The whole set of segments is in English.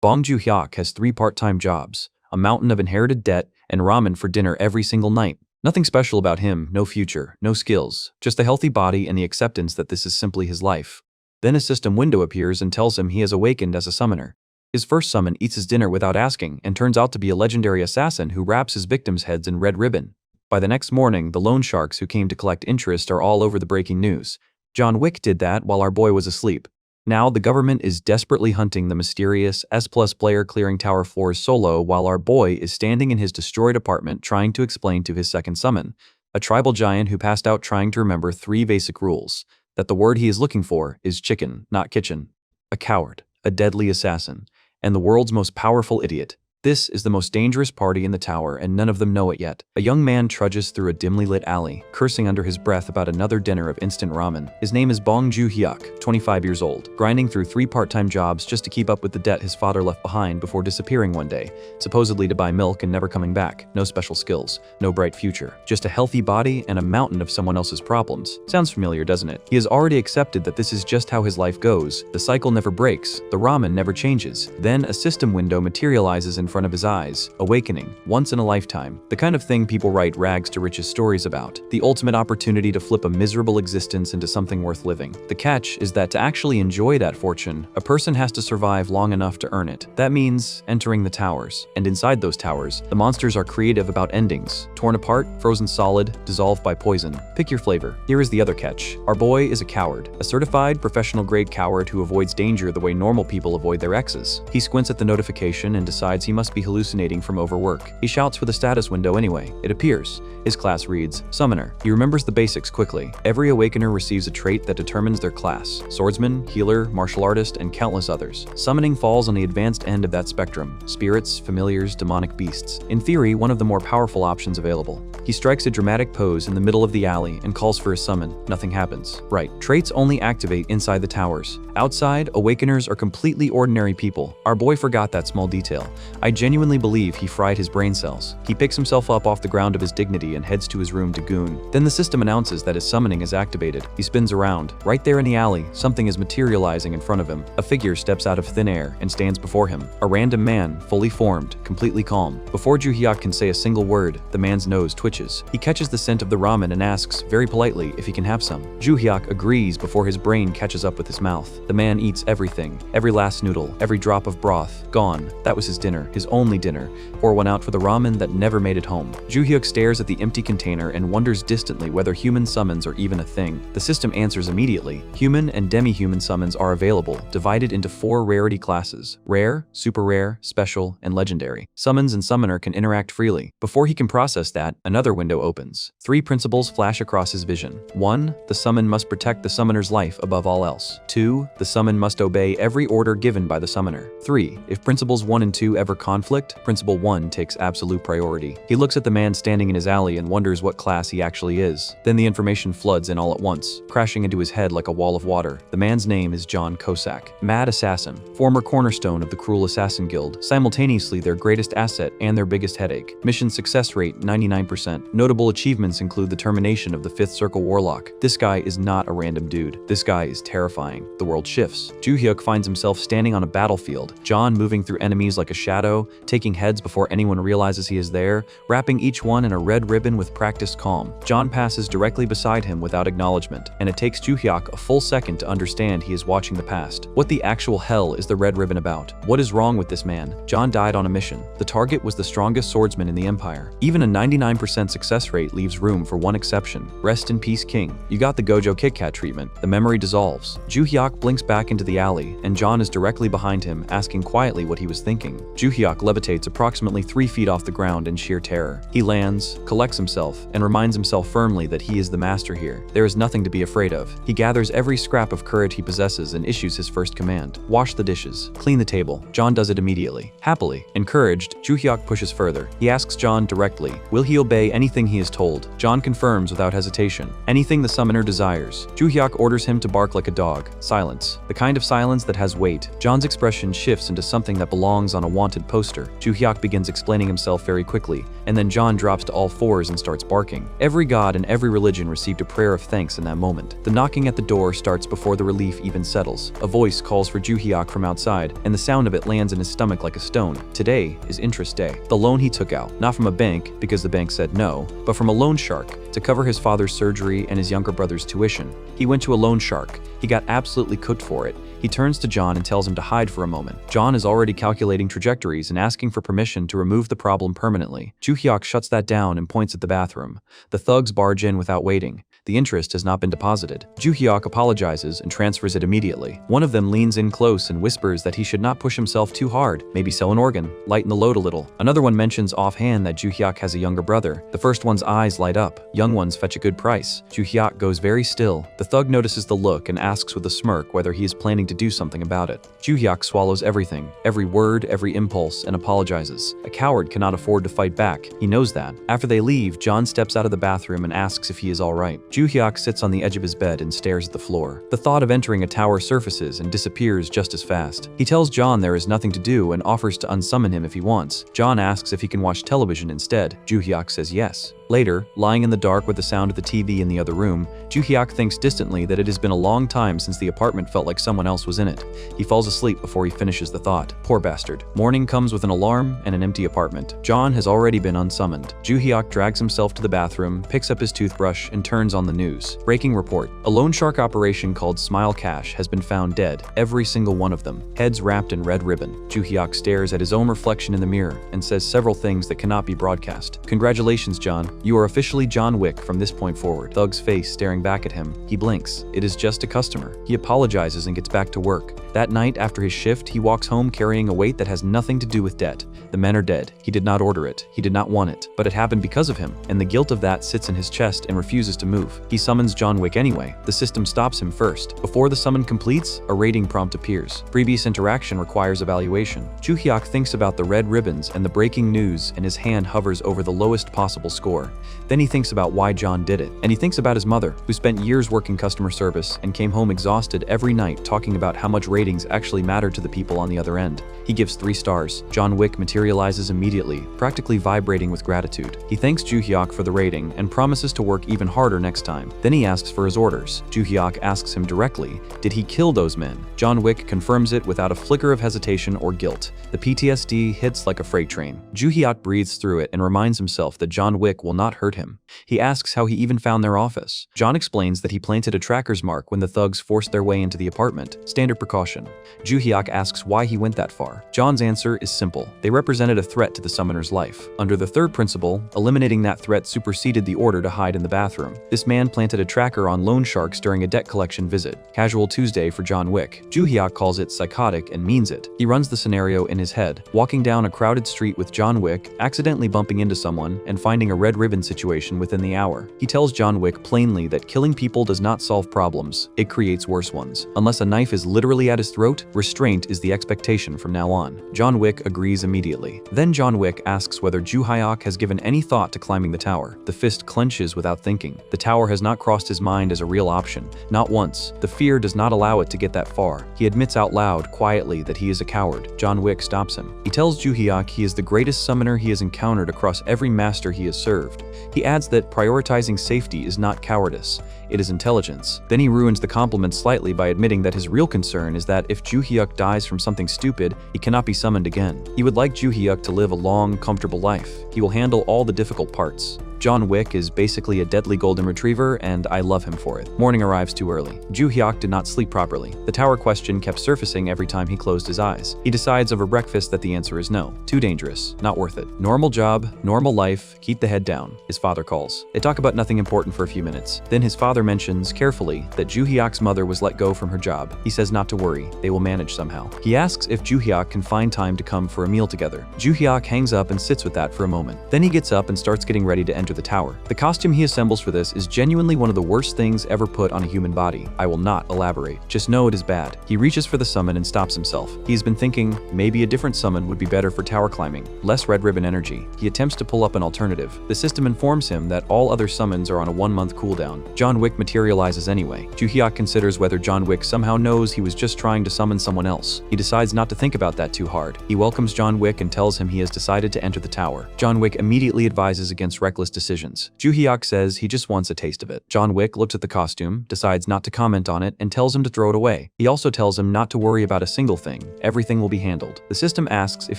Bong Joo-hyuk has 3 part-time jobs, a mountain of inherited debt, and ramen for dinner every single night. Nothing special about him, no future, no skills, just a healthy body and the acceptance that this is simply his life. Then a system window appears and tells him he has awakened as a summoner. His first summon eats his dinner without asking and turns out to be a legendary assassin who wraps his victims' heads in red ribbon. By the next morning, the loan sharks who came to collect interest are all over the breaking news. John Wick did that while our boy was asleep. Now the government is desperately hunting the mysterious S+ player clearing tower floors solo while our boy is standing in his destroyed apartment trying to explain to his second summon, a tribal giant who passed out trying to remember 3 basic rules, that the word he is looking for is chicken, not kitchen. A coward, a deadly assassin, and the world's most powerful idiot. This is the most dangerous party in the tower and none of them know it yet. A young man trudges through a dimly lit alley, cursing under his breath about another dinner of instant ramen. His name is Bong Joo-hyuk, 25 years old, grinding through 3 part-time jobs just to keep up with the debt his father left behind before disappearing one day, supposedly to buy milk and never coming back. No special skills, no bright future, just a healthy body and a mountain of someone else's problems. Sounds familiar, doesn't it? He has already accepted that this is just how his life goes. The cycle never breaks, the ramen never changes. Then a system window materializes in front of his eyes, awakening, once in a lifetime, the kind of thing people write rags to riches stories about, the ultimate opportunity to flip a miserable existence into something worth living. The catch is that to actually enjoy that fortune, a person has to survive long enough to earn it. That means entering the towers, and inside those towers, the monsters are creative about endings, torn apart, frozen solid, dissolved by poison. Pick your flavor. Here is the other catch. Our boy is a coward, a certified professional-grade coward who avoids danger the way normal people avoid their exes. He squints at the notification and decides he must be hallucinating from overwork. He shouts for the status window anyway. It appears. His class reads, Summoner. He remembers the basics quickly. Every awakener receives a trait that determines their class. Swordsman, healer, martial artist, and countless others. Summoning falls on the advanced end of that spectrum. Spirits, familiars, demonic beasts. In theory, one of the more powerful options available. He strikes a dramatic pose in the middle of the alley and calls for a summon. Nothing happens. Right. Traits only activate inside the towers. Outside, awakeners are completely ordinary people. Our boy forgot that small detail. I genuinely believe he fried his brain cells. He picks himself up off the ground of his dignity and heads to his room to goon. Then the system announces that his summoning is activated. He spins around. Right there in the alley, something is materializing in front of him. A figure steps out of thin air and stands before him. A random man, fully formed, completely calm. Before Joo-hyuk can say a single word, the man's nose twitches. He catches the scent of the ramen and asks, very politely, if he can have some. Joo-hyuk agrees before his brain catches up with his mouth. The man eats everything. Every last noodle, every drop of broth, gone. That was his dinner, his only dinner. Pour one out for the ramen that never made it home. Joo-hyuk stares at the empty container and wonders distantly whether human summons are even a thing. The system answers immediately. Human and demi-human summons are available, divided into 4 rarity classes: rare, super rare, special, and legendary. Summons and summoner can interact freely. Before he can process that, another window opens. 3 principles flash across his vision. 1. The summon must protect the summoner's life above all else. 2. The summon must obey every order given by the summoner. 3. If principles 1 and 2 ever conflict, principle 1 takes absolute priority. He looks at the man standing in his alley and wonders what class he actually is. Then the information floods in all at once, crashing into his head like a wall of water. The man's name is John Cossack. Mad assassin, former cornerstone of the Cruel Assassin Guild, simultaneously their greatest asset and their biggest headache. Mission success rate 99%. Notable achievements include the termination of the 5th Circle Warlock. This guy is not a random dude. This guy is terrifying. The world shifts. Joo-hyuk finds himself standing on a battlefield, John moving through enemies like a shadow, taking heads before anyone realizes he is there, wrapping each one in a red ribbon with practiced calm. John passes directly beside him without acknowledgement, and it takes Joo-hyuk a full second to understand he is watching the past. What the actual hell is the red ribbon about? What is wrong with this man? John died on a mission. The target was the strongest swordsman in the Empire. Even a 99% success rate leaves room for one exception. Rest in peace, King. You got the Gojo Kit Kat treatment. The memory dissolves. Joo-hyuk blinks back into the alley, and John is directly behind him, asking quietly what he was thinking. Joo-hyuk levitates approximately 3 feet off the ground in sheer terror. He lands, collects himself, and reminds himself firmly that he is the master here. There is nothing to be afraid of. He gathers every scrap of courage he possesses and issues his first command. Wash the dishes. Clean the table. John does it immediately. Happily. Encouraged, Joo-hyuk pushes further. He asks John directly, will he obey anything he is told? John confirms without hesitation. Anything the summoner desires. Joo-hyuk orders him to bark like a dog. Silence. The kind of silence that has weight. John's expression shifts into something that belongs on a wanted poster. Ju Hyuk begins explaining himself very quickly, and then John drops to all fours and starts barking. Every god and every religion received a prayer of thanks in that moment. The knocking at the door starts before the relief even settles. A voice calls for Ju Hyuk from outside, and the sound of it lands in his stomach like a stone. Today is interest day. The loan he took out, not from a bank because the bank said no, but from a loan shark to cover his father's surgery and his younger brother's tuition. He went to a loan shark. He got absolutely cooked for it. He turns to John and tells him to hide for a moment. John is already calculating trajectories and asking for permission to remove the problem permanently. Ju Hyuk shuts that down and points at the bathroom. The thugs barge in without waiting. The interest has not been deposited. Ju Hyuk apologizes and transfers it immediately. One of them leans in close and whispers that he should not push himself too hard, maybe sell an organ, lighten the load a little. Another one mentions offhand that Ju Hyuk has a younger brother. The first one's eyes light up. Young ones fetch a good price. Ju Hyuk goes very still. The thug notices the look and asks with a smirk whether he is planning to do something about it. Ju Hyuk swallows everything, every word, every impulse, and apologizes. A coward cannot afford to fight back. He knows that. After they leave, John steps out of the bathroom and asks if he is alright. Ju Hyuk sits on the edge of his bed and stares at the floor. The thought of entering a tower surfaces and disappears just as fast. He tells John there is nothing to do and offers to unsummon him if he wants. John asks if he can watch television instead. Ju Hyuk says yes. Later, lying in the dark with the sound of the TV in the other room, Ju Hyuk thinks distantly that it has been a long time since the apartment felt like someone else was in it. He falls asleep before he finishes the thought. Poor bastard. Morning comes with an alarm and an empty apartment. John has already been unsummoned. Ju Hyuk drags himself to the bathroom, picks up his toothbrush, and turns on the news. Breaking report. A loan shark operation called Smile Cash has been found dead, every single one of them, heads wrapped in red ribbon. Ju Hyuk stares at his own reflection in the mirror and says several things that cannot be broadcast. Congratulations, John. You are officially John Wick from this point forward. Thug's face staring back at him. He blinks. It is just a customer. He apologizes and gets back to work. That night after his shift, he walks home carrying a weight that has nothing to do with debt. The men are dead. He did not order it. He did not want it. But it happened because of him, and the guilt of that sits in his chest and refuses to move. He summons John Wick anyway. The system stops him first. Before the summon completes, a rating prompt appears. Previous interaction requires evaluation. Ju Hyuk thinks about the red ribbons and the breaking news, and his hand hovers over the lowest possible score. Then he thinks about why John did it. And he thinks about his mother, who spent years working customer service and came home exhausted every night talking about how much ratings actually matter to the people on the other end. He gives 3 stars. John Wick materializes immediately, practically vibrating with gratitude. He thanks Ju Hyuk for the rating and promises to work even harder next time. Then he asks for his orders. Ju Hyuk asks him directly, did he kill those men? John Wick confirms it without a flicker of hesitation or guilt. The PTSD hits like a freight train. Ju Hyuk breathes through it and reminds himself that John Wick will not hurt him. He asks how he even found their office. John explains that he planted a tracker's mark when the thugs forced their way into the apartment. Standard precaution. Ju Hyuk asks why he went that far. John's answer is simple. They represented a threat to the summoner's life. Under the third principle, eliminating that threat superseded the order to hide in the bathroom. This man planted a tracker on loan sharks during a debt collection visit. Casual Tuesday for John Wick. Ju Hyuk calls it psychotic and means it. He runs the scenario in his head, walking down a crowded street with John Wick, accidentally bumping into someone, and finding a red ribbon situation within the hour. He tells John Wick plainly that killing people does not solve problems, it creates worse ones. Unless a knife is literally at his throat, restraint is the expectation from now on. John Wick agrees immediately. Then John Wick asks whether Ju Hyuk has given any thought to climbing the tower. The fist clenches without thinking. The tower has not crossed his mind as a real option. Not once. The fear does not allow it to get that far. He admits out loud, quietly, that he is a coward. John Wick stops him. He tells Ju Hyuk he is the greatest summoner he has encountered across every master he has served. He adds that prioritizing safety is not cowardice, it is intelligence. Then he ruins the compliment slightly by admitting that his real concern is that if Ju Hyuk dies from something stupid, he cannot be summoned again. He would like Ju Hyuk to live a long, comfortable life. He will handle all the difficult parts. John Wick is basically a deadly golden retriever, and I love him for it. Morning arrives too early. Ju Hyuk did not sleep properly. The tower question kept surfacing every time he closed his eyes. He decides over breakfast that the answer is no. Too dangerous. Not worth it. Normal job, normal life, keep the head down. His father calls. They talk about nothing important for a few minutes. Then his father mentions, carefully, that Ju Hyuk's mother was let go from her job. He says not to worry. They will manage somehow. He asks if Ju Hyuk can find time to come for a meal together. Ju Hyuk hangs up and sits with that for a moment. Then he gets up and starts getting ready to enter enter the tower. The costume he assembles for this is genuinely one of the worst things ever put on a human body. I will not elaborate. Just know it is bad. He reaches for the summon and stops himself. He has been thinking maybe a different summon would be better for tower climbing, less red ribbon energy. He attempts to pull up an alternative. The system informs him that all other summons are on a 1-month cooldown. John Wick materializes anyway. Joo-hyuk considers whether John Wick somehow knows he was just trying to summon someone else. He decides not to think about that too hard. He welcomes John Wick and tells him he has decided to enter the tower. John Wick immediately advises against reckless decisions. Joo-hyuk says he just wants a taste of it. John Wick looks at the costume, decides not to comment on it, and tells him to throw it away. He also tells him not to worry about a single thing. Everything will be handled. The system asks if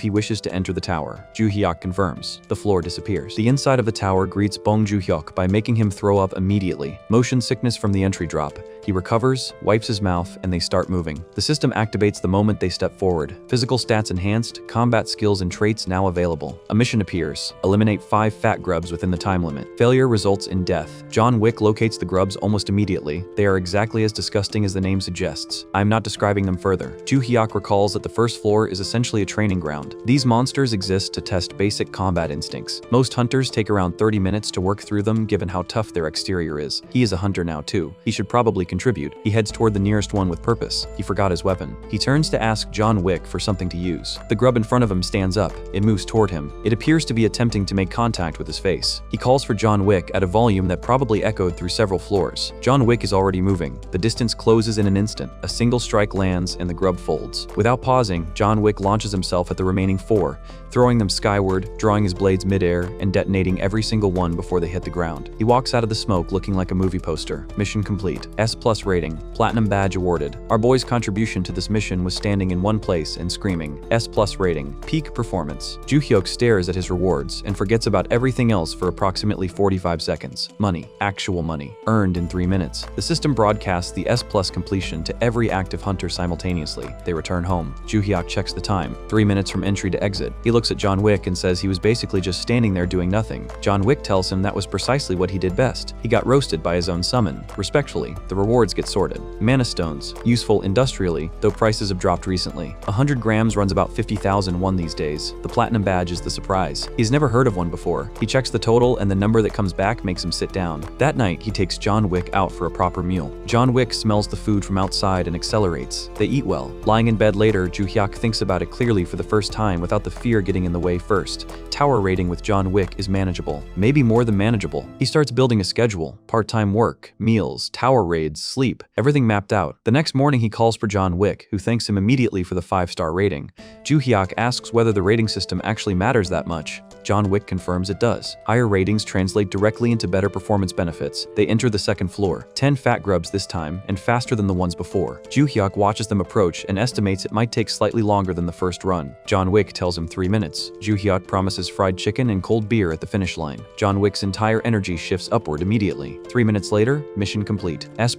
he wishes to enter the tower. Joo-hyuk confirms. The floor disappears. The inside of the tower greets Bong Joo-hyuk by making him throw up immediately. Motion sickness from the entry drop. He recovers, wipes his mouth, and they start moving. The system activates the moment they step forward. Physical stats enhanced, combat skills and traits now available. A mission appears. Eliminate 5 fat grubs within the time limit. Failure results in death. John Wick locates the grubs almost immediately. They are exactly as disgusting as the name suggests. I am not describing them further. Joo-hyuk recalls that the first floor is essentially a training ground. These monsters exist to test basic combat instincts. Most hunters take around 30 minutes to work through them given how tough their exterior is. He is a hunter now too. He should probably contribute. He heads toward the nearest one with purpose. He forgot his weapon. He turns to ask John Wick for something to use. The grub in front of him stands up. It moves toward him. It appears to be attempting to make contact with his face. He calls for John Wick at a volume that probably echoed through several floors. John Wick is already moving. The distance closes in an instant. A single strike lands and the grub folds. Without pausing, John Wick launches himself at the remaining 4, throwing them skyward, drawing his blades midair, and detonating every single one before they hit the ground. He walks out of the smoke looking like a movie poster. Mission complete. S+ rating. Platinum badge awarded. Our boy's contribution to this mission was standing in one place and screaming, S+ rating. Peak performance. Joo-hyuk stares at his rewards and forgets about everything else for approximately 45 seconds. Money. Actual money. Earned in 3 minutes. The system broadcasts the S+ completion to every active hunter simultaneously. They return home. Joo-hyuk checks the time. 3 minutes from entry to exit. He looks at John Wick and says he was basically just standing there doing nothing. John Wick tells him that was precisely what he did best. He got roasted by his own summon. Respectfully, the rewards get sorted. Mana stones, useful industrially, though prices have dropped recently. 100 grams runs about 50,000 won these days. The platinum badge is the surprise. He's never heard of one before. He checks the total and the number that comes back makes him sit down. That night, he takes John Wick out for a proper meal. John Wick smells the food from outside and accelerates. They eat well. Lying in bed later, Joo-hyuk thinks about it clearly for the first time without the fear getting in the way first. Tower rating with John Wick is manageable. Maybe more than manageable. He starts building a schedule. Part-time work, meals, tower raids, sleep, everything mapped out. The next morning he calls for John Wick, who thanks him immediately for the 5-star rating. Joo-hyuk asks whether the rating system actually matters that much. John Wick confirms it does. Higher ratings translate directly into better performance benefits. They enter the second floor. 10 fat grubs this time, and faster than the ones before. Joo-hyuk watches them approach and estimates it might take slightly longer than the first run. John Wick tells him 3 minutes. Joo-hyuk promises fried chicken and cold beer at the finish line. John Wick's entire energy shifts upward immediately. 3 minutes later, mission complete. S+,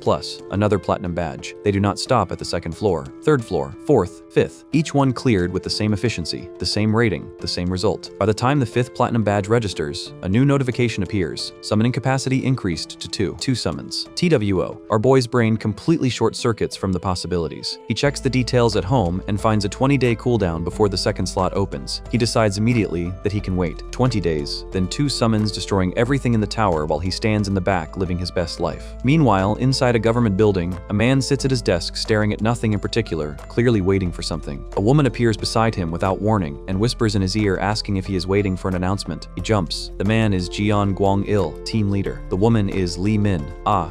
another platinum badge. They do not stop at the second floor, third floor, fourth, fifth. Each one cleared with the same efficiency, the same rating, the same result. By the time the 5th platinum badge registers, a new notification appears. Summoning capacity increased to 2. 2 summons. TWO. Our boy's brain completely short-circuits from the possibilities. He checks the details at home and finds a 20-day cooldown before the second slot opens. He decides immediately that he can wait. 20 days, then 2 summons destroying everything in the tower while he stands in the back living his best life. Meanwhile, inside a government building, a man sits at his desk staring at nothing in particular, clearly waiting for something. A woman appears beside him without warning and whispers in his ear asking if he is waiting for an announcement. He jumps. The man is Jeon Gwang-il, team leader. The woman is Lee Min,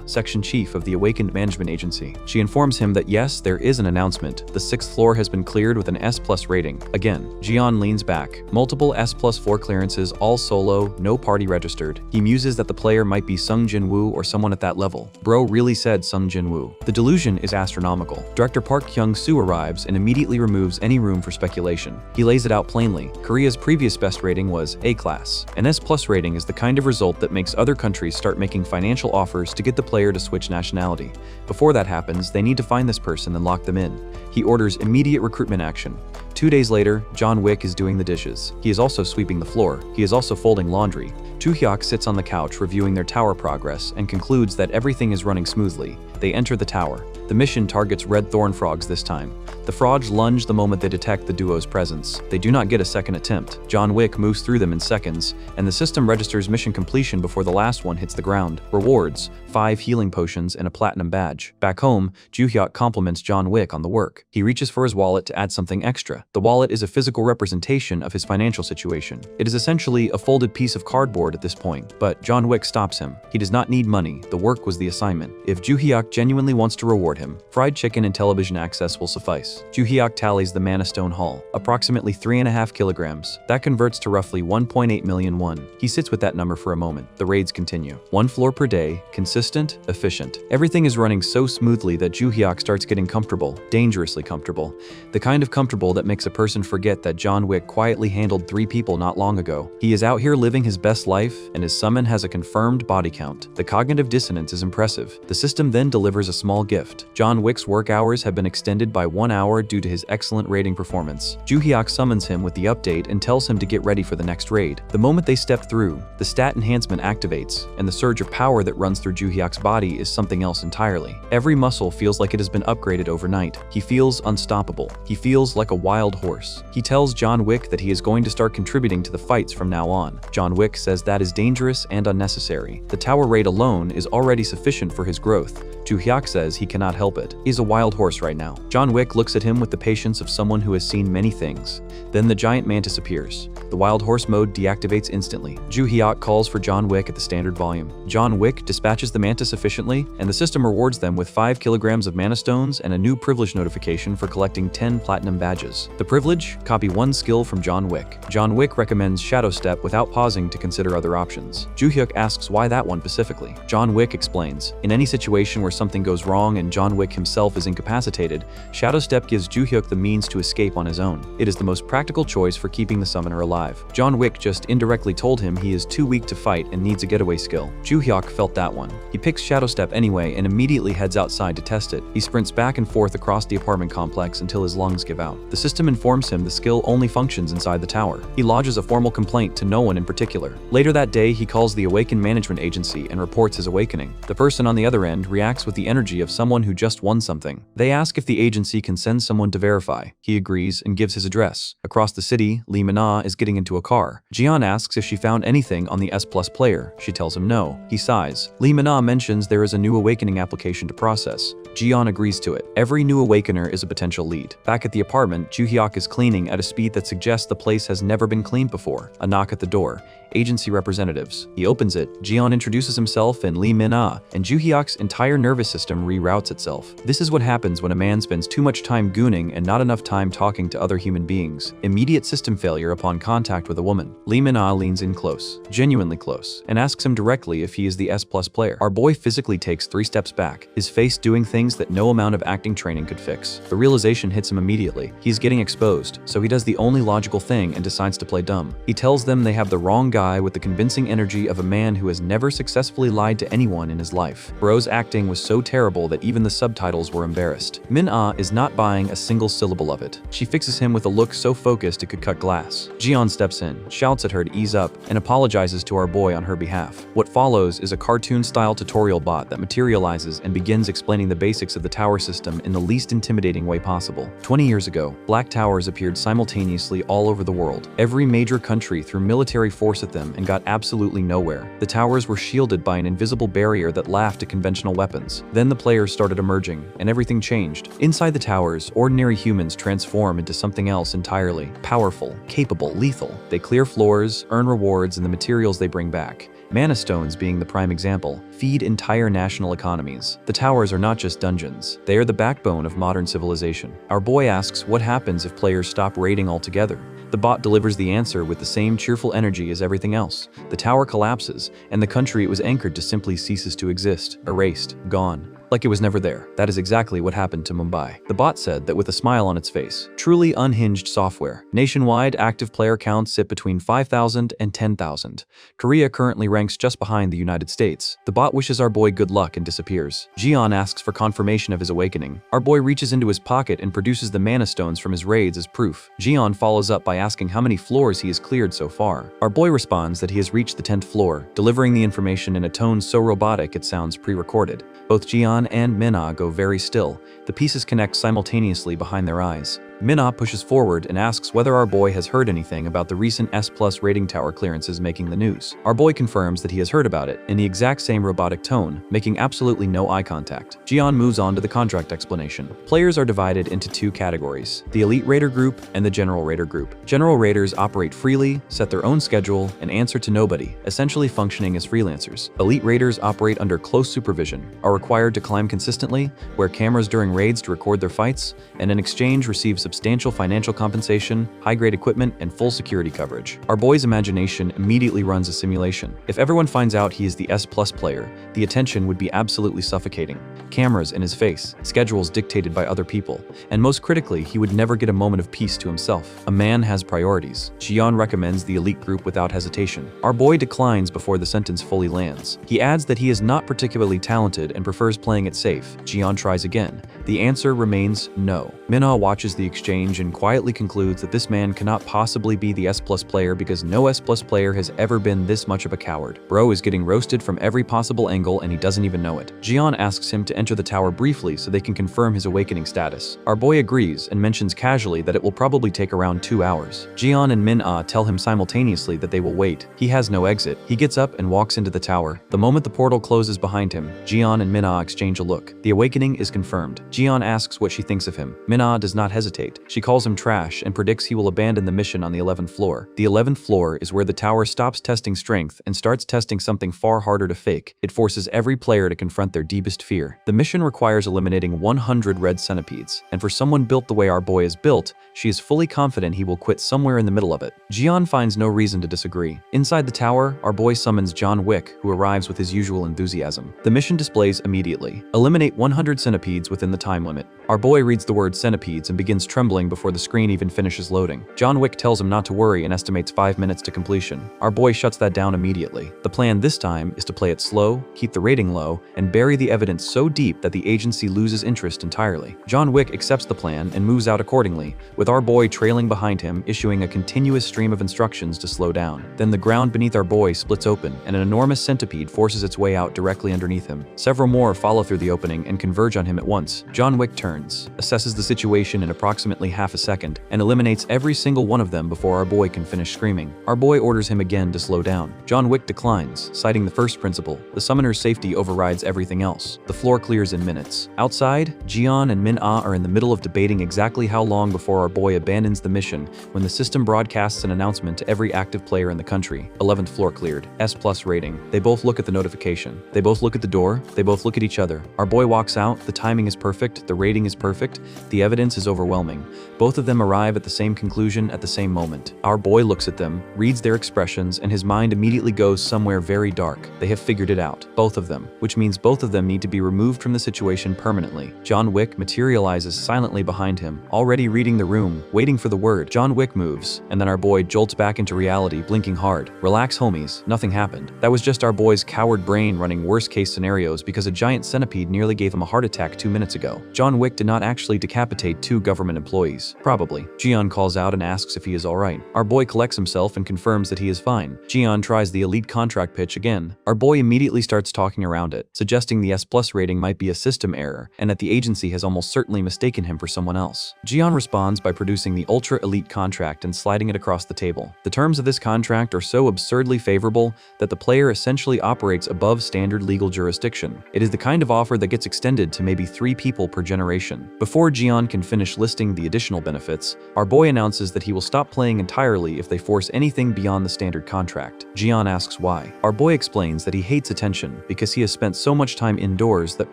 section chief of the Awakened Management Agency. She informs him that yes, there is an announcement. The 6th floor has been cleared with an S+ rating. Again, Jeon leans back. Multiple S+4 clearances, all solo, no party registered. He muses that the player might be Sung Jin-woo or someone at that level. Bro really said Sung Jin-woo. The delusion is astronomical. Director Park Kyung-soo arrives and immediately removes any room for speculation. He lays it out plainly. Korea's previous best rating was A-class. An S+ rating is the kind of result that makes other countries start making financial offers to get the player to switch nationality. Before that happens, they need to find this person and lock them in. He orders immediate recruitment action. 2 days later, John Wick is doing the dishes. He is also sweeping the floor. He is also folding laundry. Joo-hyuk sits on the couch reviewing their tower progress and concludes that everything is running smoothly. They enter the tower. The mission targets red thorn frogs this time. The frauds lunge the moment they detect the duo's presence. They do not get a second attempt. John Wick moves through them in seconds, and the system registers mission completion before the last one hits the ground. Rewards: 5 healing potions and a platinum badge. Back home, Joo-hyuk compliments John Wick on the work. He reaches for his wallet to add something extra. The wallet is a physical representation of his financial situation. It is essentially a folded piece of cardboard at this point, but John Wick stops him. He does not need money. The work was the assignment. If Joo-hyuk genuinely wants to reward him, fried chicken and television access will suffice. Joo-hyuk tallies the Mana Stone haul, approximately 3.5 kilograms. That converts to roughly 1.8 million won. He sits with that number for a moment. The raids continue. 1 floor per day, consistent, efficient. Everything is running so smoothly that Joo-hyuk starts getting comfortable, dangerously comfortable. The kind of comfortable that makes a person forget that John Wick quietly handled 3 people not long ago. He is out here living his best life, and his summon has a confirmed body count. The cognitive dissonance is impressive. The system then delivers a small gift. John Wick's work hours have been extended by 1 hour due to his excellent raiding performance. Joo-hyuk summons him with the update and tells him to get ready for the next raid. The moment they step through, the stat enhancement activates, and the surge of power that runs through Joo-hyuk's body is something else entirely. Every muscle feels like it has been upgraded overnight. He feels unstoppable. He feels like a wild horse. He tells John Wick that he is going to start contributing to the fights from now on. John Wick says that is dangerous and unnecessary. The tower raid alone is already sufficient for his growth. Joo-hyuk says he cannot help it. He's a wild horse right now. John Wick looks at him with the patience of someone who has seen many things. Then the giant mantis appears. The wild horse mode deactivates instantly. Joo-hyuk calls for John Wick at the standard volume. John Wick dispatches the mantis efficiently, and the system rewards them with 5 kilograms of mana stones and a new privilege notification for collecting 10 platinum badges. The privilege: copy 1 skill from John Wick. John Wick recommends Shadow Step without pausing to consider other options. Joo-hyuk asks why that one specifically. John Wick explains, in any situation where something goes wrong and John Wick himself is incapacitated, Shadow Step gives Joo-hyuk the means to escape on his own. It is the most practical choice for keeping the summoner alive. John Wick just indirectly told him he is too weak to fight and needs a getaway skill. Joo-hyuk felt that one. He picks Shadow Step anyway and immediately heads outside to test it. He sprints back and forth across the apartment complex until his lungs give out. The system informs him the skill only functions inside the tower. He lodges a formal complaint to no one in particular. Later that day, he calls the Awaken Management Agency and reports his awakening. The person on the other end reacts with the energy of someone who just won something. They ask if the agency can send someone to verify. He agrees and gives his address. Across the city, Lee Min-ah is getting into a car. Jian asks if she found anything on the S+ player. She tells him no. He sighs. Lee Min-ah mentions there is a new awakening application to process. Jian agrees to it. Every new awakener is a potential lead. Back at the apartment, Joo-hyuk is cleaning at a speed that suggests the place has never been cleaned before. A knock at the door. Agency representatives. He opens it. Jian introduces himself and Lee Min-ah, and Joo-hyuk's entire nervous system reroutes itself. This is what happens when a man spends too much time gooning and not enough time talking to other human beings. Immediate system failure upon contact with a woman. Lee Min-ah leans in close, genuinely close, and asks him directly if he is the S+ player. Our boy physically takes 3 steps back, his face doing things that no amount of acting training could fix. The realization hits him immediately. He's getting exposed, so he does the only logical thing and decides to play dumb. He tells them they have the wrong guy with the convincing energy of a man who has never successfully lied to anyone in his life. Bro's acting was so terrible that even the subtitles were embarrassed. Min-ah is not buying a single syllable of it. She fixes him with a look so focused it could cut glass. Jian steps in, shouts at her to ease up, and apologizes to our boy on her behalf. What follows is a cartoon-style tutorial bot that materializes and begins explaining the basics of the tower system in the least intimidating way possible. 20 years ago, black towers appeared simultaneously all over the world. Every major country threw military force at them and got absolutely nowhere. The towers were shielded by an invisible barrier that laughed at conventional weapons. Then the players started emerging, and everything changed. Inside the towers, ordinary humans transform into something else entirely. Powerful, capable, lethal. They clear floors, earn rewards, and the materials they bring back. Mana stones being the prime example, feed entire national economies. The towers are not just dungeons, they are the backbone of modern civilization. Our boy asks what happens if players stop raiding altogether. The bot delivers the answer with the same cheerful energy as everything else. The tower collapses, and the country it was anchored to simply ceases to exist, erased, gone. Like it was never there. That is exactly what happened to Mumbai. The bot said that with a smile on its face. Truly unhinged software. Nationwide active player counts sit between 5,000 and 10,000. Korea currently ranks just behind the United States. The bot wishes our boy good luck and disappears. Jian asks for confirmation of his awakening. Our boy reaches into his pocket and produces the mana stones from his raids as proof. Jian follows up by asking how many floors he has cleared so far. Our boy responds that he has reached the 10th floor, delivering the information in a tone so robotic it sounds pre-recorded. Both Jian Jian and Minna go very still. The pieces connect simultaneously behind their eyes. Minna pushes forward and asks whether our boy has heard anything about the recent S+ rating tower clearances making the news. Our boy confirms that he has heard about it in the exact same robotic tone, making absolutely no eye contact. Jian moves on to the contract explanation. Players are divided into two categories: the Elite Raider Group and the General Raider Group. General Raiders operate freely, set their own schedule, and answer to nobody, essentially functioning as freelancers. Elite Raiders operate under close supervision, are required to climb consistently, wear cameras during raids to record their fights, and in exchange receive substantial financial compensation, high-grade equipment, and full security coverage. Our boy's imagination immediately runs a simulation. If everyone finds out he is the S+ player, the attention would be absolutely suffocating. Cameras in his face, schedules dictated by other people, and most critically, he would never get a moment of peace to himself. A man has priorities. Jian recommends the elite group without hesitation. Our boy declines before the sentence fully lands. He adds that he is not particularly talented and prefers playing it safe. Jian tries again. The answer remains no. Minna watches the exchange and quietly concludes that this man cannot possibly be the S+ player because no S+ player has ever been this much of a coward. Bro is getting roasted from every possible angle and he doesn't even know it. Jian asks him to enter the tower briefly so they can confirm his awakening status. Our boy agrees and mentions casually that it will probably take around 2 hours. Jian and Minna tell him simultaneously that they will wait. He has no exit. He gets up and walks into the tower. The moment the portal closes behind him, Jian and Minna exchange a look. The awakening is confirmed. Jian asks what she thinks of him. Minna does not hesitate. She calls him trash and predicts he will abandon the mission on the 11th floor. The 11th floor is where the tower stops testing strength and starts testing something far harder to fake. It forces every player to confront their deepest fear. The mission requires eliminating 100 red centipedes, and for someone built the way our boy is built, she is fully confident he will quit somewhere in the middle of it. Jian finds no reason to disagree. Inside the tower, our boy summons John Wick, who arrives with his usual enthusiasm. The mission displays immediately: eliminate 100 centipedes within the time limit. Our boy reads the word centipedes and begins trembling before the screen even finishes loading. John Wick tells him not to worry and estimates 5 minutes to completion. Our boy shuts that down immediately. The plan this time is to play it slow, keep the rating low, and bury the evidence so deep that the agency loses interest entirely. John Wick accepts the plan and moves out accordingly, with our boy trailing behind him, issuing a continuous stream of instructions to slow down. Then the ground beneath our boy splits open, and an enormous centipede forces its way out directly underneath him. Several more follow through the opening and converge on him at once. John Wick turns, assesses the situation in approximately half a second, and eliminates every single one of them before our boy can finish screaming. Our boy orders him again to slow down. John Wick declines, citing the first principle: the summoner's safety overrides everything else. The floor clears in minutes. Outside, Jian and Minna are in the middle of debating exactly how long before our boy abandons the mission when the system broadcasts an announcement to every active player in the country. 11th floor cleared. S+ rating. They both look at the notification. They both look at the door. They both look at each other. Our boy walks out. The timing is perfect. The rating is perfect. The evidence is overwhelming. Both of them arrive at the same conclusion at the same moment. Our boy looks at them, reads their expressions, and his mind immediately goes somewhere very dark. They have figured it out. Both of them. Which means both of them need to be removed from the situation permanently. John Wick materializes silently behind him, already reading the room, waiting for the word. John Wick moves, and then our boy jolts back into reality, blinking hard. Relax, homies. Nothing happened. That was just our boy's coward brain running worst-case scenarios because a giant centipede nearly gave him a heart attack 2 minutes ago. John Wick did not actually decapitate 2 government employees. Probably. Jian calls out and asks if he is alright. Our boy collects himself and confirms that he is fine. Jian tries the elite contract pitch again. Our boy immediately starts talking around it, suggesting the S+ rating might be a system error and that the agency has almost certainly mistaken him for someone else. Jian responds by producing the ultra elite contract and sliding it across the table. The terms of this contract are so absurdly favorable that the player essentially operates above standard legal jurisdiction. It is the kind of offer that gets extended to maybe 3 people per generation. Before Jian can finish listing the additional benefits, our boy announces that he will stop playing entirely if they force anything beyond the standard contract. Jian asks why. Our boy explains that he hates attention because he has spent so much time indoors that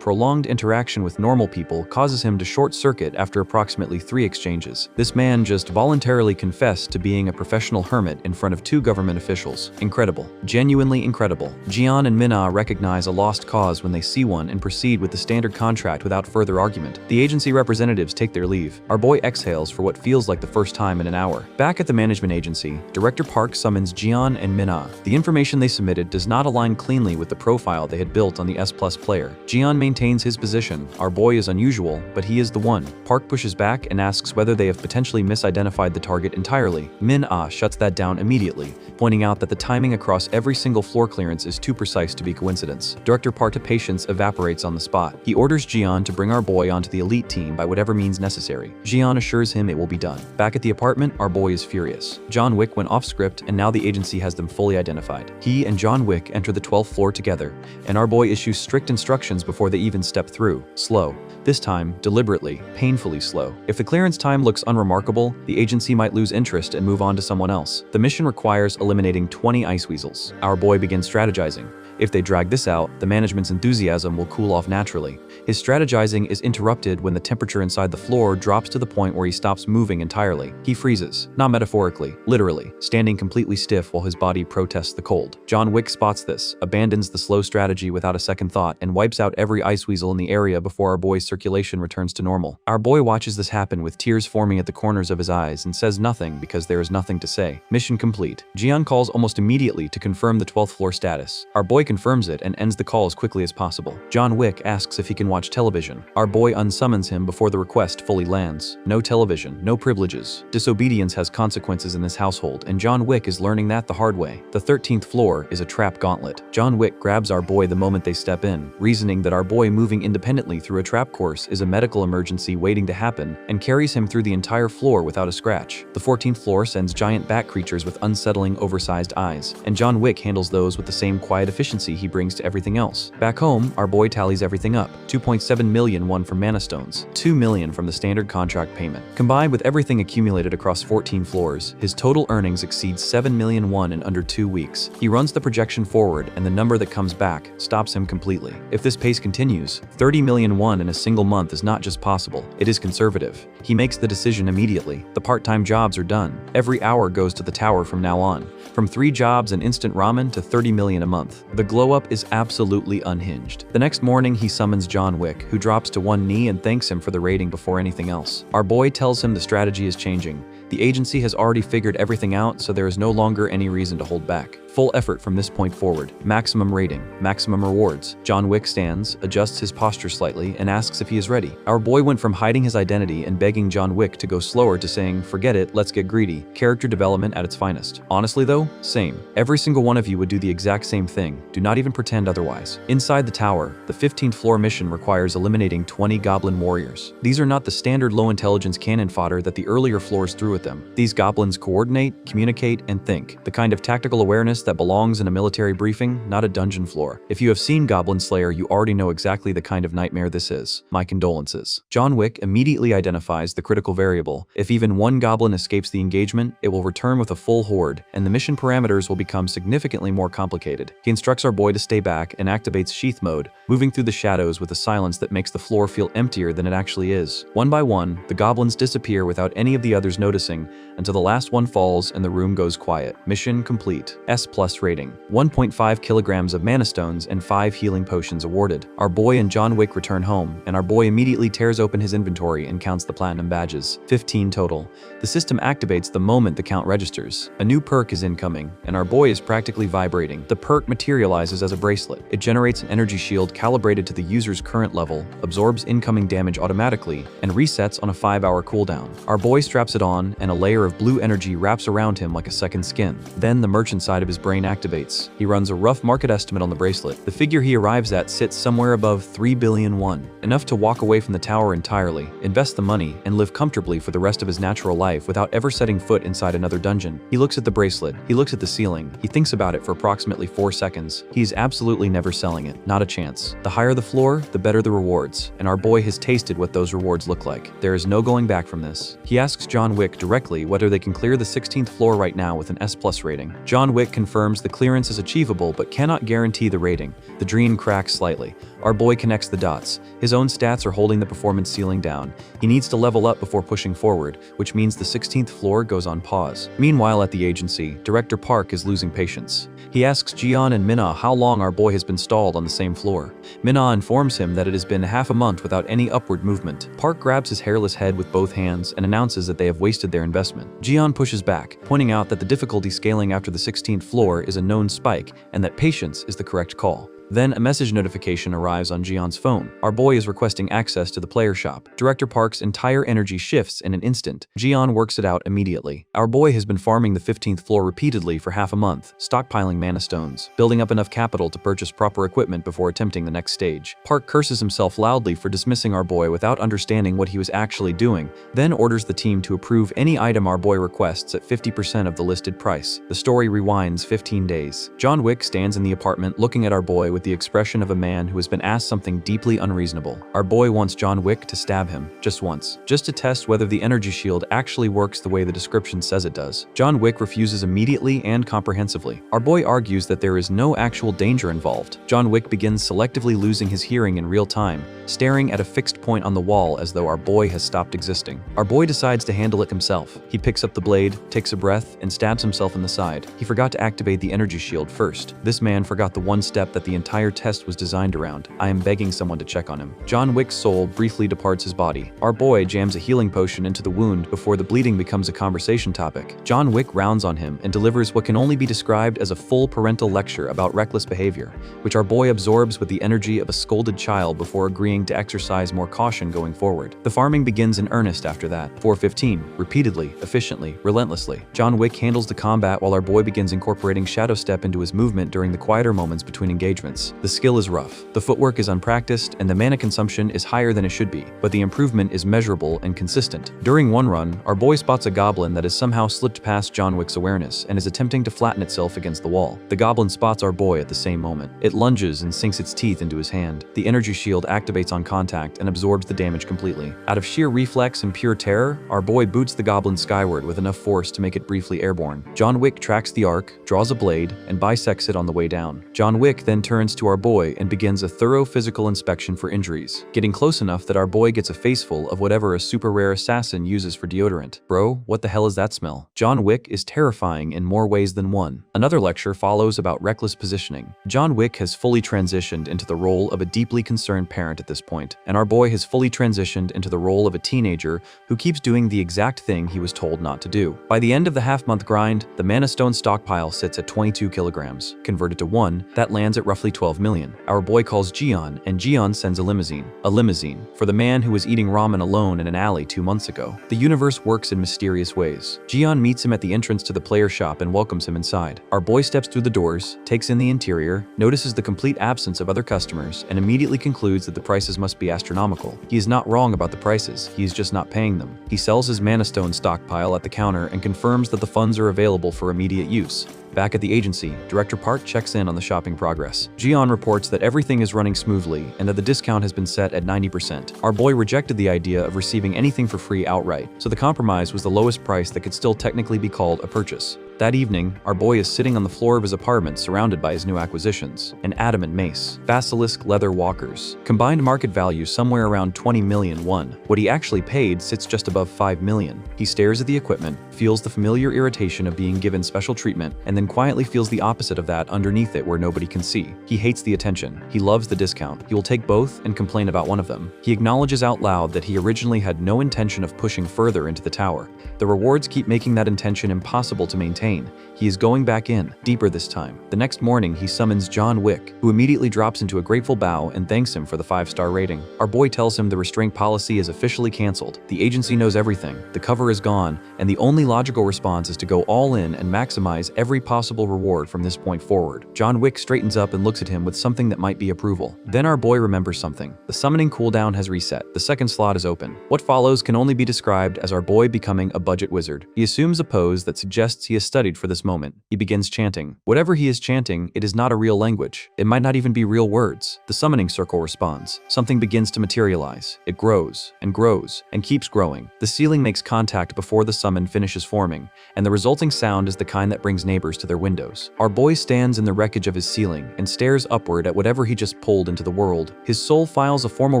prolonged interaction with normal people causes him to short-circuit after approximately 3 exchanges. This man just voluntarily confessed to being a professional hermit in front of 2 government officials. Incredible. Genuinely incredible. Jian and Minna recognize a lost cause when they see one and proceed with the standard contract without further further argument. The agency representatives take their leave. Our boy exhales for what feels like the first time in an hour. Back at the management agency, Director Park summons Jian and Minna. The information they submitted does not align cleanly with the profile they had built on the S+ player. Jian maintains his position. Our boy is unusual, but he is the one. Park pushes back and asks whether they have potentially misidentified the target entirely. Minna shuts that down immediately, pointing out that the timing across every single floor clearance is too precise to be coincidence. Director Park's patience evaporates on the spot. He orders Jian to bring our boy onto the elite team by whatever means necessary. Jian assures him it will be done. Back at the apartment, our boy is furious. John Wick went off script and now the agency has them fully identified. He and John Wick enter the 12th floor together, and our boy issues strict instructions before they even step through. Slow. This time, deliberately, painfully slow. If the clearance time looks unremarkable, the agency might lose interest and move on to someone else. The mission requires eliminating 20 ice weasels. Our boy begins strategizing. If they drag this out, the management's enthusiasm will cool off naturally. His strategizing is interrupted when the temperature inside the floor drops to the point where he stops moving entirely. He freezes, not metaphorically, literally, standing completely stiff while his body protests the cold. John Wick spots this, abandons the slow strategy without a second thought, and wipes out every ice weasel in the area before our boy's circulation returns to normal. Our boy watches this happen with tears forming at the corners of his eyes and says nothing because there is nothing to say. Mission complete. Jian calls almost immediately to confirm the 12th floor status. Our boy confirms it and ends the call as quickly as possible. John Wick asks if he can watch television. Our boy unsummons him before the request fully lands. No television, no privileges. Disobedience has consequences in this household, and John Wick is learning that the hard way. The 13th floor is a trap gauntlet. John Wick grabs our boy the moment they step in, reasoning that our boy moving independently through a trap course is a medical emergency waiting to happen, and carries him through the entire floor without a scratch. The 14th floor sends giant bat creatures with unsettling, oversized eyes, and John Wick handles those with the same quiet efficiency he brings to everything else. Back home, our boy tallies everything up. 2.7 million won from mana stones, 2 million from the standard contract payment. Combined with everything accumulated across 14 floors, his total earnings exceed 7 million won in under 2 weeks. He runs the projection forward, and the number that comes back stops him completely. If this pace continues, 30 million won in a single month is not just possible, it is conservative. He makes the decision immediately. The part-time jobs are done. Every hour goes to the tower from now on. From 3 jobs and instant ramen to 30 million a month. The glow-up is absolutely unhinged. The next morning, he summons John Wick, who drops to one knee and thanks him for the rating before anything else. Our boy tells him the strategy is changing. The agency has already figured everything out, so there is no longer any reason to hold back. Full effort from this point forward. Maximum rating, maximum rewards. John Wick stands, adjusts his posture slightly, and asks if he is ready. Our boy went from hiding his identity and begging John Wick to go slower to saying, forget it, let's get greedy. Character development at its finest. Honestly though, same. Every single one of you would do the exact same thing. Do not even pretend otherwise. Inside the tower, the 15th floor mission requires eliminating 20 goblin warriors. These are not the standard low-intelligence cannon fodder that the earlier floors threw at them. These goblins coordinate, communicate, and think. The kind of tactical awareness that belongs in a military briefing, not a dungeon floor. If you have seen Goblin Slayer, you already know exactly the kind of nightmare this is. My condolences. John Wick immediately identifies the critical variable. If even one goblin escapes the engagement, it will return with a full horde, and the mission parameters will become significantly more complicated. He instructs our boy to stay back and activates sheath mode, moving through the shadows with a silence that makes the floor feel emptier than it actually is. One by one, the goblins disappear without any of the others noticing, until the last one falls and the room goes quiet. Mission complete. S+ rating. 1.5 kilograms of mana stones and 5 healing potions awarded. Our boy and John Wick return home, and our boy immediately tears open his inventory and counts the platinum badges. 15 total. The system activates the moment the count registers. A new perk is incoming, and our boy is practically vibrating. The perk materializes as a bracelet. It generates an energy shield calibrated to the user's current level, absorbs incoming damage automatically, and resets on a 5-hour cooldown. Our boy straps it on, and a layer of blue energy wraps around him like a second skin. Then the merchant side of his brain activates. He runs a rough market estimate on the bracelet. The figure he arrives at sits somewhere above 3 billion won, enough to walk away from the tower entirely, invest the money, and live comfortably for the rest of his natural life without ever setting foot inside another dungeon. He looks at the bracelet. He looks at the ceiling. He thinks about it for approximately 4 seconds. He's absolutely never selling it. Not a chance. The higher the floor, the better the rewards, and our boy has tasted what those rewards look like. There is no going back from this. He asks John Wick directly whether they can clear the 16th floor right now with an S+ rating. John Wick confirms confirms the clearance is achievable but cannot guarantee the rating. The dream cracks slightly. Our boy connects the dots. His own stats are holding the performance ceiling down. He needs to level up before pushing forward, which means the 16th floor goes on pause. Meanwhile, at the agency, Director Park is losing patience. He asks Jian and Minna how long our boy has been stalled on the same floor. Minna informs him that it has been half a month without any upward movement. Park grabs his hairless head with both hands and announces that they have wasted their investment. Jian pushes back, pointing out that the difficulty scaling after the 16th floor is a known spike and that patience is the correct call. Then a message notification arrives on Jian's phone. Our boy is requesting access to the player shop. Director Park's entire energy shifts in an instant. Jian works it out immediately. Our boy has been farming the 15th floor repeatedly for half a month, stockpiling mana stones, building up enough capital to purchase proper equipment before attempting the next stage. Park curses himself loudly for dismissing our boy without understanding what he was actually doing, then orders the team to approve any item our boy requests at 50% of the listed price. The story rewinds 15 days. John Wick stands in the apartment looking at our boy with the expression of a man who has been asked something deeply unreasonable. Our boy wants John Wick to stab him, just once, just to test whether the energy shield actually works the way the description says it does. John Wick refuses immediately and comprehensively. Our boy argues that there is no actual danger involved. John Wick begins selectively losing his hearing in real time, staring at a fixed point on the wall as though our boy has stopped existing. Our boy decides to handle it himself. He picks up the blade, takes a breath, and stabs himself in the side. He forgot to activate the energy shield first. This man forgot the one step that the entire test was designed around. I am begging someone to check on him. John Wick's soul briefly departs his body. Our boy jams a healing potion into the wound before the bleeding becomes a conversation topic. John Wick rounds on him and delivers what can only be described as a full parental lecture about reckless behavior, which our boy absorbs with the energy of a scolded child before agreeing to exercise more caution going forward. The farming begins in earnest after that. 4:15, repeatedly, efficiently, relentlessly. John Wick handles the combat while our boy begins incorporating shadow step into his movement during the quieter moments between engagements. The skill is rough, the footwork is unpracticed, and the mana consumption is higher than it should be, but the improvement is measurable and consistent. During one run, our boy spots a goblin that has somehow slipped past John Wick's awareness and is attempting to flatten itself against the wall. The goblin spots our boy at the same moment. It lunges and sinks its teeth into his hand. The energy shield activates on contact and absorbs the damage completely. Out of sheer reflex and pure terror, our boy boots the goblin skyward with enough force to make it briefly airborne. John Wick tracks the arc, draws a blade, and bisects it on the way down. John Wick then turns to our boy and begins a thorough physical inspection for injuries, getting close enough that our boy gets a faceful of whatever a super rare assassin uses for deodorant. Bro, what the hell is that smell? John Wick is terrifying in more ways than one. Another lecture follows about reckless positioning. John Wick has fully transitioned into the role of a deeply concerned parent at this point, and our boy has fully transitioned into the role of a teenager who keeps doing the exact thing he was told not to do. By the end of the half-month grind, the mana stone stockpile sits at 22 kilograms. Converted to 1, that lands at roughly 12 million. Our boy calls Jian, and Jian sends a limousine. A limousine for the man who was eating ramen alone in an alley 2 months ago. The universe works in mysterious ways. Jian meets him at the entrance to the player shop and welcomes him inside. Our boy steps through the doors, takes in the interior, notices the complete absence of other customers, and immediately concludes that the prices must be astronomical. He is not wrong about the prices, he is just not paying them. He sells his mana stone stockpile at the counter and confirms that the funds are available for immediate use. Back at the agency, Director Park checks in on the shopping progress. Jian reports that everything is running smoothly and that the discount has been set at 90%. Our boy rejected the idea of receiving anything for free outright, so the compromise was the lowest price that could still technically be called a purchase. That evening, our boy is sitting on the floor of his apartment surrounded by his new acquisitions: an adamant mace, basilisk leather walkers, combined market value somewhere around 20 million won. What he actually paid sits just above 5 million. He stares at the equipment, feels the familiar irritation of being given special treatment, and then quietly feels the opposite of that underneath it where nobody can see. He hates the attention. He loves the discount. He will take both and complain about one of them. He acknowledges out loud that he originally had no intention of pushing further into the tower. The rewards keep making that intention impossible to maintain. He is going back in, deeper this time. The next morning, he summons John Wick, who immediately drops into a grateful bow and thanks him for the 5-star rating. Our boy tells him the restraint policy is officially canceled. The agency knows everything, the cover is gone, and the only logical response is to go all in and maximize every possible reward from this point forward. John Wick straightens up and looks at him with something that might be approval. Then our boy remembers something. The summoning cooldown has reset. The second slot is open. What follows can only be described as our boy becoming a budget wizard. He assumes a pose that suggests he has studied studied for this moment. He begins chanting. Whatever he is chanting, it is not a real language. It might not even be real words. The summoning circle responds. Something begins to materialize. It grows and grows and keeps growing. The ceiling makes contact before the summon finishes forming, and the resulting sound is the kind that brings neighbors to their windows. Our boy stands in the wreckage of his ceiling and stares upward at whatever he just pulled into the world. His soul files a formal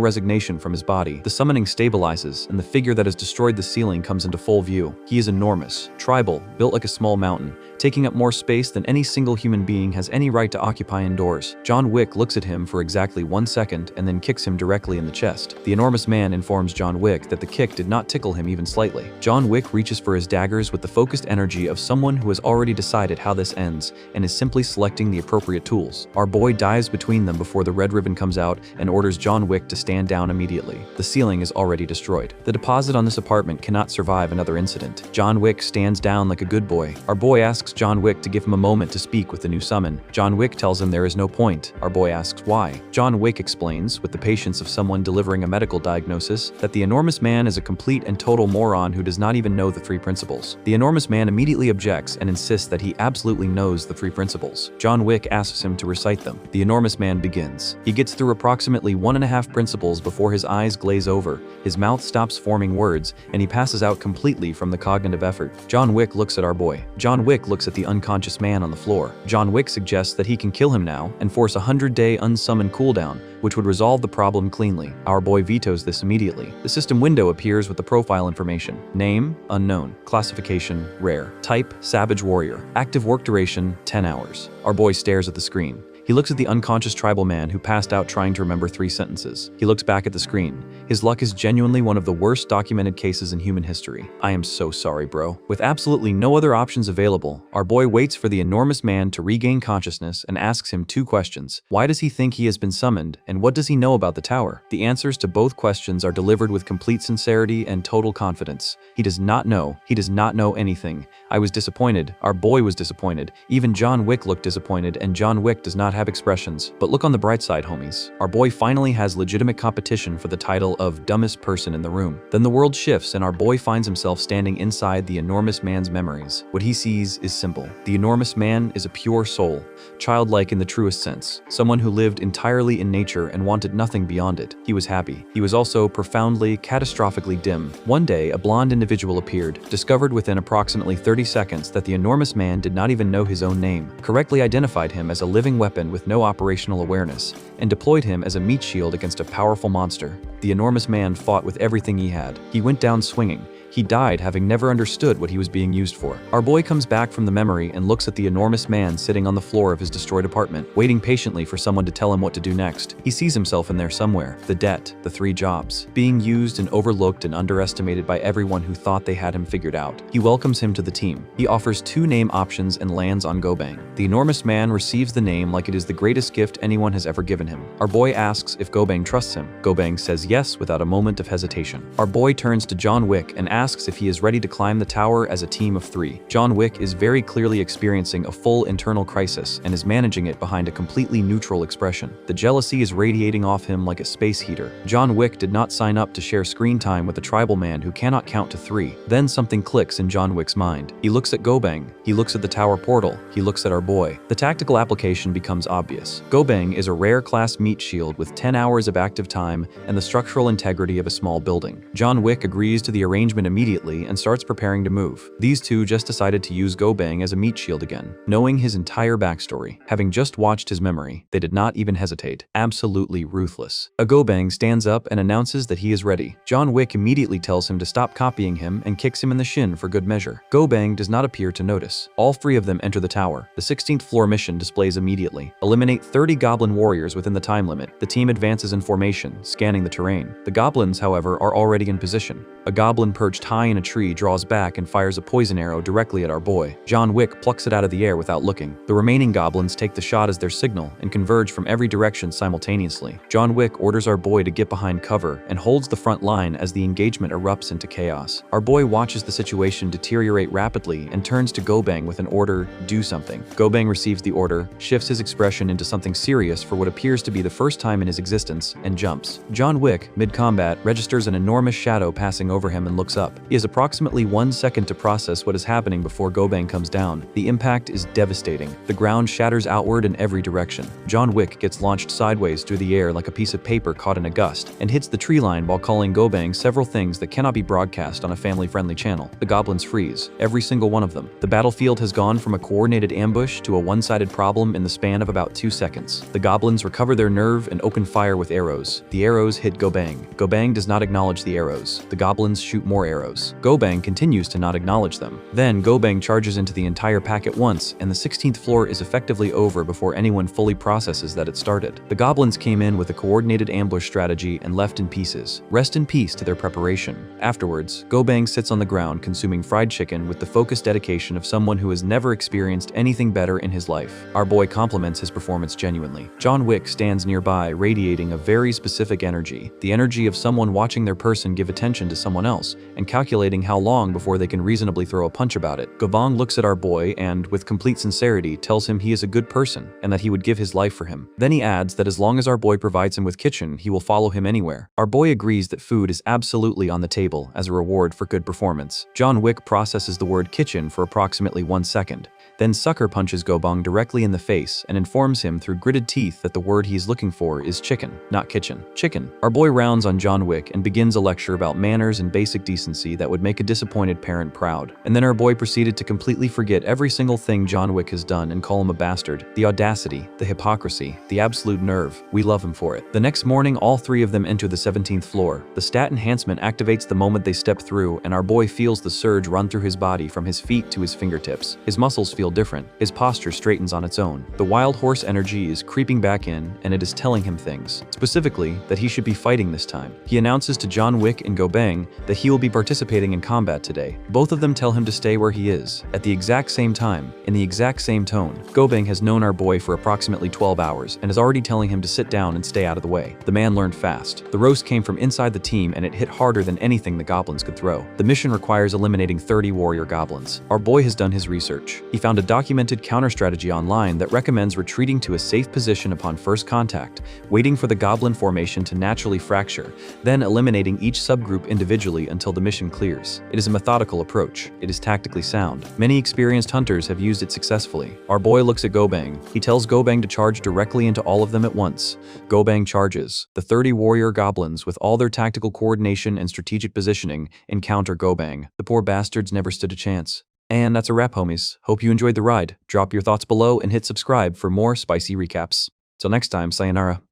resignation from his body. The summoning stabilizes, and the figure that has destroyed the ceiling comes into full view. He is enormous, tribal, built like a small mountain, taking up more space than any single human being has any right to occupy indoors. John Wick looks at him for exactly 1 second and then kicks him directly in the chest. The enormous man informs John Wick that the kick did not tickle him even slightly. John Wick reaches for his daggers with the focused energy of someone who has already decided how this ends and is simply selecting the appropriate tools. Our boy dives between them before the red ribbon comes out and orders John Wick to stand down immediately. The ceiling is already destroyed. The deposit on this apartment cannot survive another incident. John Wick stands down like a good boy. Our boy asks John Wick to give him a moment to speak with the new summon. John Wick tells him there is no point. Our boy asks why. John Wick explains, with the patience of someone delivering a medical diagnosis, that the enormous man is a complete and total moron who does not even know the 3 principles. The enormous man immediately objects and insists that he absolutely knows the 3 principles. John Wick asks him to recite them. The enormous man begins. He gets through approximately 1.5 principles before his eyes glaze over, his mouth stops forming words, and he passes out completely from the cognitive effort. John Wick looks at our boy. John Wick looks at the unconscious man on the floor. John Wick suggests that he can kill him now and force a 100-day unsummoned cooldown, which would resolve the problem cleanly. Our boy vetoes this immediately. The system window appears with the profile information. Name, unknown. Classification, rare. Type, savage warrior. Active work duration, 10 hours. Our boy stares at the screen. He looks at the unconscious tribal man who passed out trying to remember 3 sentences. He looks back at the screen. His luck is genuinely one of the worst documented cases in human history. I am so sorry, bro. With absolutely no other options available, our boy waits for the enormous man to regain consciousness and asks him 2 questions. Why does he think he has been summoned, and what does he know about the tower? The answers to both questions are delivered with complete sincerity and total confidence. He does not know. He does not know anything. I was disappointed. Our boy was disappointed. Even John Wick looked disappointed, and John Wick does not have expressions. But look on the bright side, homies. Our boy finally has legitimate competition for the title of dumbest person in the room. Then the world shifts and our boy finds himself standing inside the enormous man's memories. What he sees is simple. The enormous man is a pure soul, childlike in the truest sense, someone who lived entirely in nature and wanted nothing beyond it. He was happy. He was also profoundly, catastrophically dim. One day, a blonde individual appeared, discovered within approximately 30 seconds that the enormous man did not even know his own name, correctly identified him as a living weapon with no operational awareness, and deployed him as a meat shield against a powerful monster. The enormous man fought with everything he had. He went down swinging. He died having never understood what he was being used for. Our boy comes back from the memory and looks at the enormous man sitting on the floor of his destroyed apartment, waiting patiently for someone to tell him what to do next. He sees himself in there somewhere. The debt, the 3 jobs, being used and overlooked and underestimated by everyone who thought they had him figured out. He welcomes him to the team. He offers 2 name options and lands on Gobang. The enormous man receives the name like it is the greatest gift anyone has ever given him. Our boy asks if Gobang trusts him. Gobang says yes without a moment of hesitation. Our boy turns to John Wick and asks if he is ready to climb the tower as a team of 3. John Wick is very clearly experiencing a full internal crisis and is managing it behind a completely neutral expression. The jealousy is radiating off him like a space heater. John Wick did not sign up to share screen time with a tribal man who cannot count to 3. Then something clicks in John Wick's mind. He looks at Gobang. He looks at the tower portal. He looks at our boy. The tactical application becomes obvious. Gobang is a rare class meat shield with 10 hours of active time and the structural integrity of a small building. John Wick agrees to the arrangement immediately and starts preparing to move. These 2 just decided to use Gobang as a meat shield again. Knowing his entire backstory, having just watched his memory, they did not even hesitate. Absolutely ruthless. A Gobang stands up and announces that he is ready. John Wick immediately tells him to stop copying him and kicks him in the shin for good measure. Gobang does not appear to notice. All 3 of them enter the tower. The 16th floor mission displays immediately. Eliminate 30 goblin warriors within the time limit. The team advances in formation, scanning the terrain. The goblins, however, are already in position. A goblin perched high in a tree draws back and fires a poison arrow directly at our boy. John Wick plucks it out of the air without looking. The remaining goblins take the shot as their signal and converge from every direction simultaneously. John Wick orders our boy to get behind cover and holds the front line as the engagement erupts into chaos. Our boy watches the situation deteriorate rapidly and turns to Gobang with an order, do something. Gobang receives the order, shifts his expression into something serious for what appears to be the first time in his existence, and jumps. John Wick, mid-combat, registers an enormous shadow passing over him and looks up. up. He has approximately 1 second to process what is happening before Gobang comes down. The impact is devastating. The ground shatters outward in every direction. John Wick gets launched sideways through the air like a piece of paper caught in a gust, and hits the tree line while calling Gobang several things that cannot be broadcast on a family-friendly channel. The goblins freeze, every single one of them. The battlefield has gone from a coordinated ambush to a one-sided problem in the span of about 2 seconds. The goblins recover their nerve and open fire with arrows. The arrows hit Gobang. Gobang does not acknowledge the arrows. The goblins shoot more arrows. Gobang continues to not acknowledge them. Then Gobang charges into the entire pack at once, and the 16th floor is effectively over before anyone fully processes that it started. The goblins came in with a coordinated ambush strategy and left in pieces. Rest in peace to their preparation. Afterwards, Gobang sits on the ground consuming fried chicken with the focused dedication of someone who has never experienced anything better in his life. Our boy compliments his performance genuinely. John Wick stands nearby, radiating a very specific energy, the energy of someone watching their person give attention to someone else and calculating how long before they can reasonably throw a punch about it. Gobang looks at our boy and, with complete sincerity, tells him he is a good person and that he would give his life for him. Then he adds that as long as our boy provides him with kitchen, he will follow him anywhere. Our boy agrees that food is absolutely on the table as a reward for good performance. John Wick processes the word kitchen for approximately 1 second, then sucker punches Gobang directly in the face and informs him through gritted teeth that the word he is looking for is chicken, not kitchen. Chicken. Our boy rounds on John Wick and begins a lecture about manners and basic decency that would make a disappointed parent proud. And then our boy proceeded to completely forget every single thing John Wick has done and call him a bastard. The audacity, the hypocrisy, the absolute nerve. We love him for it. The next morning, all three of them enter the 17th floor. The stat enhancement activates the moment they step through, and our boy feels the surge run through his body from his feet to his fingertips. His muscles feel different. His posture straightens on its own. The wild horse energy is creeping back in, and it is telling him things. Specifically, that he should be fighting this time. He announces to John Wick and Gobang that he will be participating in combat today. Both of them tell him to stay where he is. At the exact same time, in the exact same tone, Gobang has known our boy for approximately 12 hours and is already telling him to sit down and stay out of the way. The man learned fast. The roast came from inside the team, and it hit harder than anything the goblins could throw. The mission requires eliminating 30 warrior goblins. Our boy has done his research. He found a documented counter strategy online that recommends retreating to a safe position upon first contact, waiting for the goblin formation to naturally fracture, then eliminating each subgroup individually until the mission clears. It is a methodical approach. It is tactically sound. Many experienced hunters have used it successfully. Our boy looks at Gobang. He tells Gobang to charge directly into all of them at once. Gobang charges. The 30 warrior goblins, with all their tactical coordination and strategic positioning, encounter Gobang. The poor bastards never stood a chance. And that's a wrap, homies. Hope you enjoyed the ride. Drop your thoughts below and hit subscribe for more spicy recaps. Till next time, sayonara.